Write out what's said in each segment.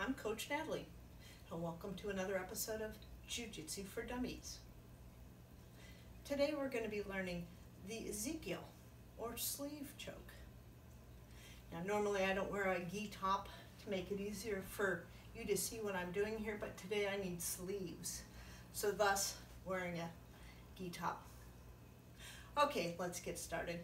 I'm Coach Natalie, and welcome to another episode of Jiu Jitsu for Dummies. Today we're going to be learning the Ezekiel, or sleeve choke. Now normally I don't wear a gi top to make it easier for you to see what I'm doing here, but today I need sleeves, so thus wearing a gi top. Okay, let's get started.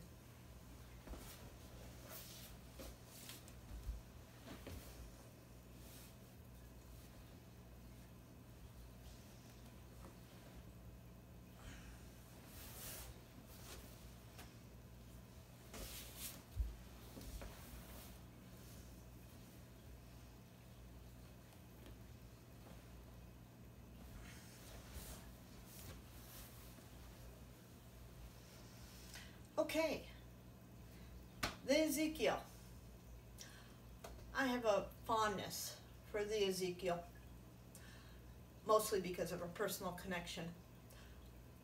Okay, the Ezekiel. I have a fondness for the Ezekiel, mostly because of a personal connection.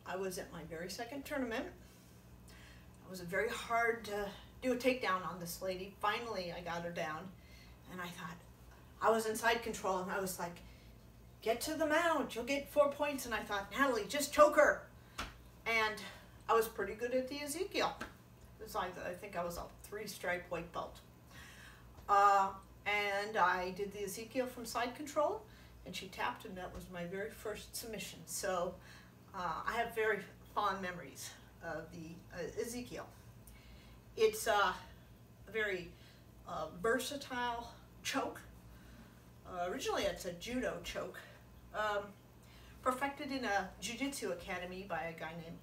I was at my very second tournament. It was very hard to do a takedown on this lady. Finally, I got her down, and I thought, I was in side control, and I was like, get to the mount, you'll get 4 points. And I thought, Natalie, just choke her. And I was pretty good at the Ezekiel. I think I was a 3-stripe white belt. And I did the Ezekiel from side control, and she tapped, and that was my very first submission. So I have very fond memories of the Ezekiel. It's a very versatile choke. Originally it's a judo choke, perfected in a Jiu Jitsu academy by a guy named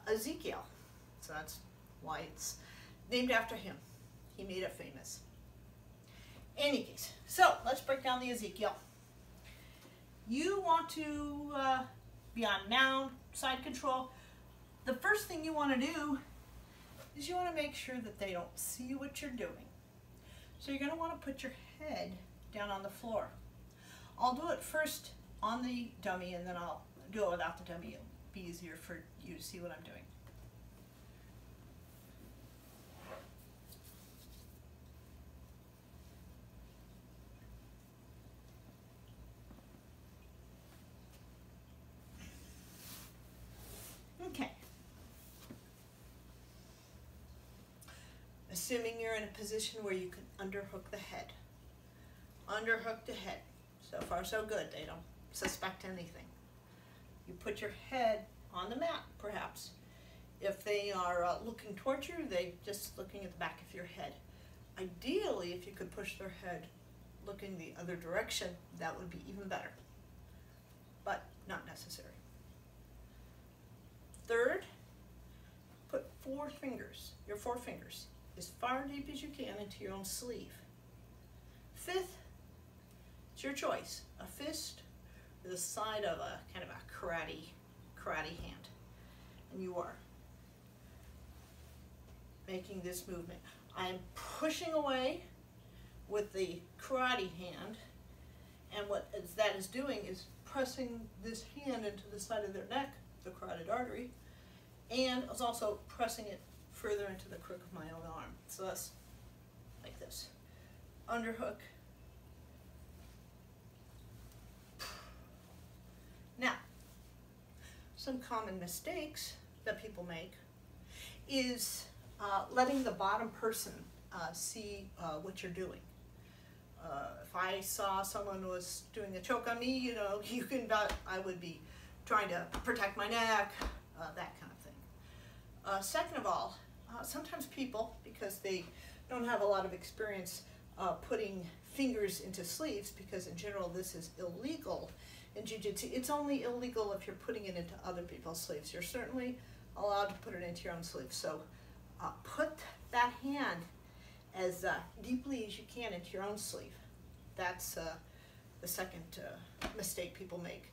Ezekiel. So that's why it's named after him. He made it famous. Any case, so let's break down the Ezekiel. You want to be on mount, side control. The first thing you want to do is you want to make sure that they don't see what you're doing. So you're going to want to put your head down on the floor. I'll do it first on the dummy, and then I'll do it without the dummy. It'll be easier for you to see what I'm doing. Okay. Assuming you're in a position where you can underhook the head. Underhook the head. So far so good. They don't suspect anything. You put your head on the mat, perhaps. If they are looking towards you, they're just looking at the back of your head. Ideally, if you could push their head looking the other direction, that would be even better. But not necessary. Third, put your 4 fingers, as far deep as you can into your own sleeve. Fifth, it's your choice, a fist or the side of a kind of a karate hand. And you are making this movement. I'm pushing away with the karate hand, and what that is doing is pressing this hand into the side of their neck, the carotid artery, and I was also pressing it further into the crook of my own arm. So that's like this. Underhook. Now, some common mistakes that people make is letting the bottom person see what you're doing. If I saw someone was doing a choke on me, you know, you can bet I would be trying to protect my neck, that kind of thing. Second of all, sometimes people, because they don't have a lot of experience putting fingers into sleeves, because in general this is illegal in Jiu Jitsu. It's only illegal if you're putting it into other people's sleeves. You're certainly allowed to put it into your own sleeve. So put that hand as deeply as you can into your own sleeve. That's the second mistake people make.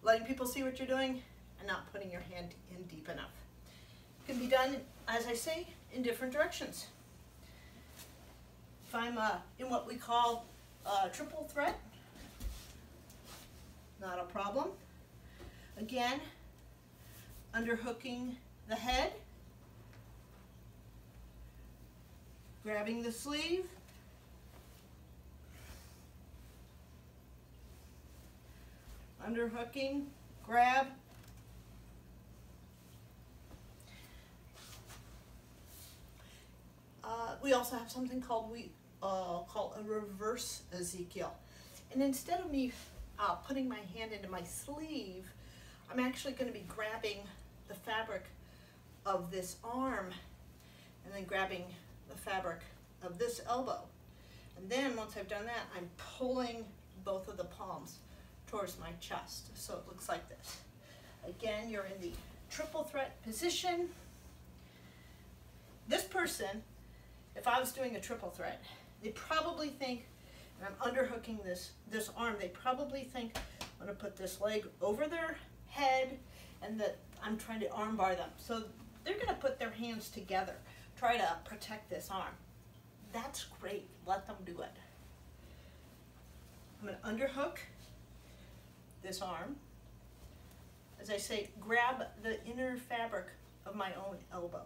Letting people see what you're doing and not putting your hand in deep enough. It can be done, as I say, in different directions. If I'm in what we call triple threat, not a problem. Again, underhooking the head, grabbing the sleeve, underhooking, grab. We also have something called a reverse Ezekiel. And instead of me putting my hand into my sleeve, I'm actually going to be grabbing the fabric of this arm and then grabbing the fabric of this elbow. And then once I've done that, I'm pulling both of the palms towards my chest. So it looks like this. Again, you're in the triple threat position. This person, if I was doing a triple threat, they probably think, and I'm underhooking this arm, they probably think I'm going to put this leg over their head and that I'm trying to arm bar them. So they're going to put their hands together, try to protect this arm. That's great. Let them do it. I'm going to underhook this arm. As I say, grab the inner fabric of my own elbow.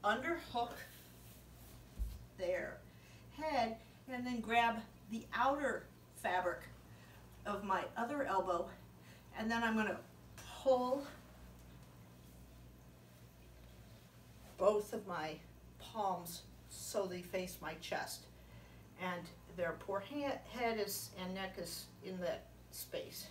Underhook their head, and then grab the outer fabric of my other elbow, and then I'm going to pull both of my palms so they face my chest, and their poor head is and neck is in that space.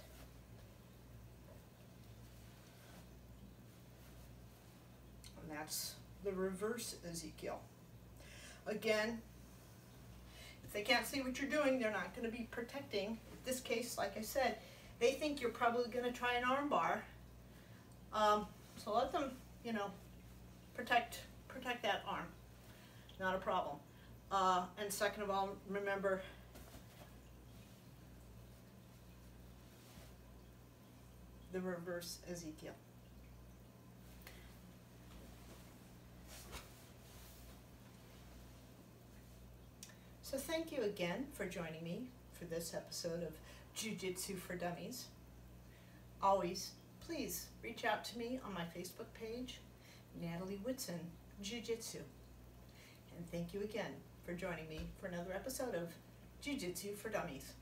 And that's the reverse Ezekiel. Again, if they can't see what you're doing, they're not going to be protecting. In this case, like I said, they think you're probably going to try an arm bar. So let them, you know, protect that arm. Not a problem. And second of all, remember, the reverse Ezekiel. So thank you again for joining me for this episode of Jiu Jitsu for Dummies. Always, please reach out to me on my Facebook page, Natalie Whitson Jiu Jitsu. And thank you again for joining me for another episode of Jiu Jitsu for Dummies.